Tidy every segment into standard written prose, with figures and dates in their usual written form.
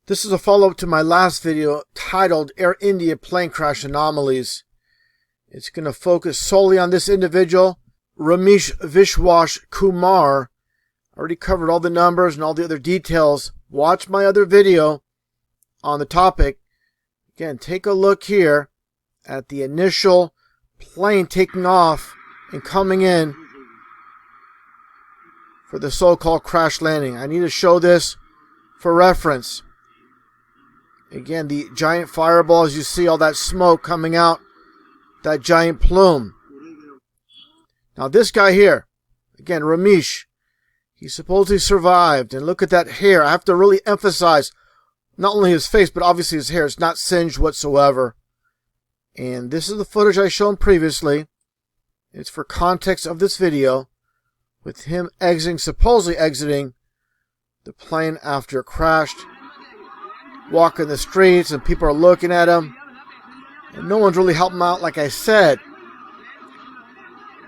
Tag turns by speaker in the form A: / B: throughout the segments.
A: This is a follow-up to my last video titled Air India Plane Crash Anomalies. It's going to focus solely on this individual, Ramesh Vishwas Kumar. I already covered all the numbers and all the other details. Watch my other video on the topic. Again, take a look here at the initial plane taking off and coming in for the so-called crash landing. I need to show this for reference. Again, the giant fireball, as you see all that smoke coming out, that giant plume. Now this guy here, again, Ramesh, he supposedly survived. And look at that hair. I have to really emphasize not only his face, but obviously his hair. It's not singed whatsoever. And this is the footage I shown previously. It's for context of this video, with him supposedly exiting the plane after it crashed. Walking the streets and people are looking at him. And no one's really helping him out, like I said.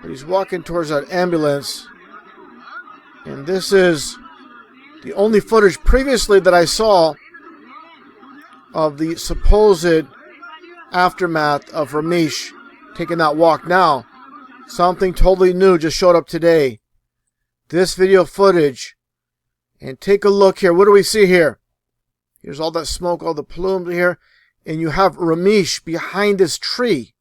A: But he's walking towards that ambulance. And this is the only footage previously that I saw of the supposed aftermath of Ramesh taking that walk. Now, something totally new just showed up today. This video footage. And take a look here. What do we see here? Here's all that smoke, all the plumes here. And you have Ramesh behind this tree.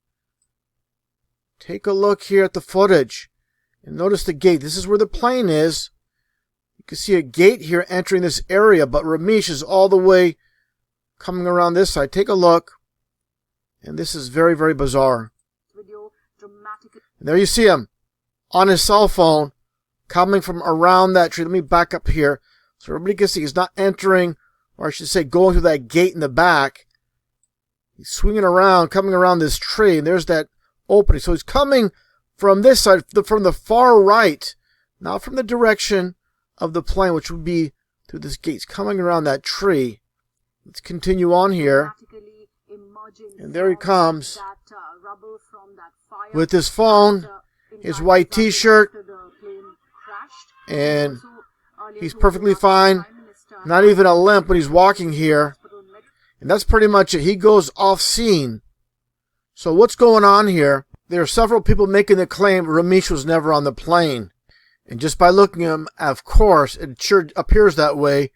A: Take a look here at the footage. And notice the gate. This is where the plane is. You can see a gate here entering this area. But Ramesh is all the way coming around this side. Take a look. And this is very, very bizarre. And there you see him on his cell phone coming from around that tree. Let me back up here so everybody can see he's not entering, or I should say going through that gate in the back. He's swinging around, coming around this tree, and there's that opening. So he's coming from this side, from the far right, not from the direction of the plane, which would be through this gate. He's coming around that tree. Let's continue on here. And there he comes with his phone, his white t-shirt, and he's perfectly fine. Not even a limp when he's walking here. And that's pretty much it. He goes off scene. So what's going on here? There are several people making the claim Ramesh was never on the plane. And just by looking at him, of course, it sure appears that way.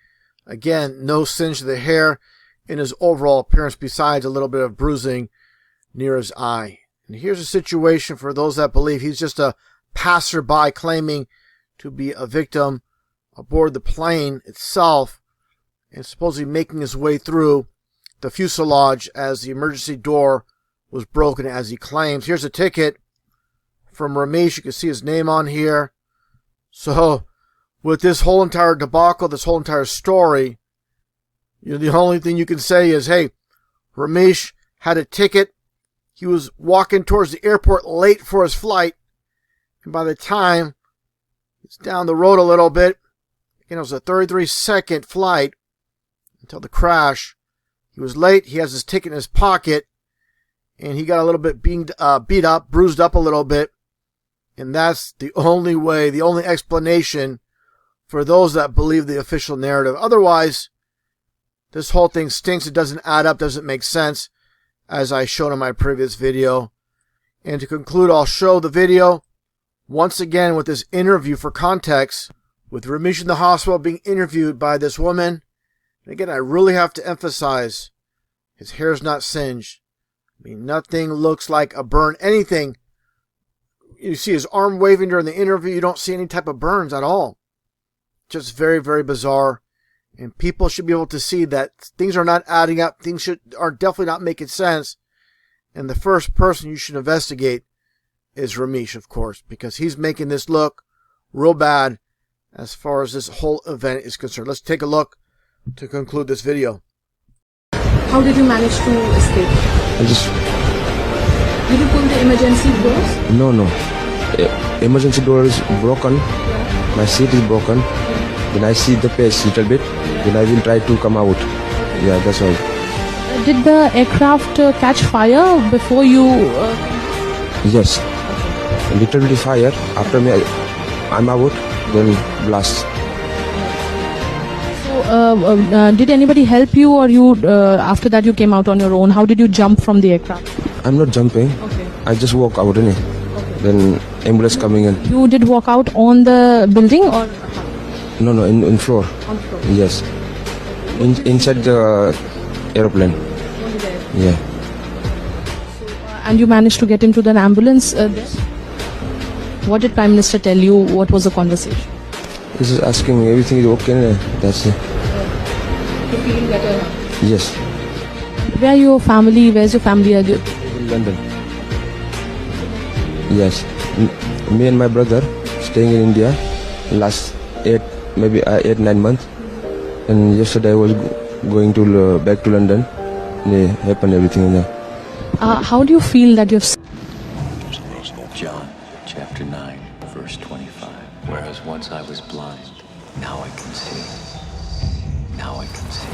A: Again, no singe to the hair in his overall appearance, besides a little bit of bruising near his eye. And here's a situation for those that believe he's just a passerby claiming to be a victim aboard the plane itself, and supposedly making his way through the fuselage as the emergency door was broken, as he claims. Here's a ticket from Ramesh. You can see his name on here. So with this whole entire debacle, this whole entire story, the only thing you can say is, hey, Ramesh had a ticket. He was walking towards the airport late for his flight, and by the time it's down the road a little bit, it was a 33-second flight until the crash. He was late. He has his ticket in his pocket, and he got a little bit beat up, bruised up a little bit. And that's the only way, the only explanation for those that believe the official narrative. Otherwise, this whole thing stinks. It doesn't add up, doesn't make sense, as I showed in my previous video. And to conclude, I'll show the video once again with this interview for context, with Ramesh in the hospital being interviewed by this woman. And again, I really have to emphasize, his hair's not singed. I mean, nothing looks like a burn, anything. You see his arm waving during the interview. You don't see any type of burns at all. Just very, very bizarre. And people should be able to see that things are not adding up. Things are definitely not making sense. And the first person you should investigate is Ramesh, of course, because he's making this look real bad as far as this whole event is concerned. Let's take a look to conclude this video.
B: How did you manage to escape? Did you pull the emergency doors?
C: No. Emergency door is broken.
B: Yeah.
C: My seat is broken.
B: Yeah.
C: Then I see the pace little bit. Then I will try to come out. Yeah, that's all.
B: Did the aircraft catch fire before you?
C: Yes. A little bit fire. After me, I'm out. Then blast.
B: So did anybody help you, or you after that you came out on your own? How did you jump from the aircraft?
C: I'm not jumping.
B: Okay.
C: I just walk out, innit? Then ambulance coming in.
B: You did walk out on the building, or
C: No, in floor.
B: on floor?
C: Yes. Inside the aeroplane. Yeah.
B: And you managed to get into the ambulance there? What did Prime Minister tell you? What was the conversation?
C: He's just asking me everything is okay. Innit? That's it.
B: You feeling better now?
C: Yes.
B: Where your family? Where's your family? Are you?
C: In London. Yes. Me and my brother staying in India last 8-9 months. And yesterday I was going to back to London. And it happened everything there.
B: How do you feel that you've?
D: John chapter 9, verse 25. Whereas once I was blind, now I can see. Now I can see.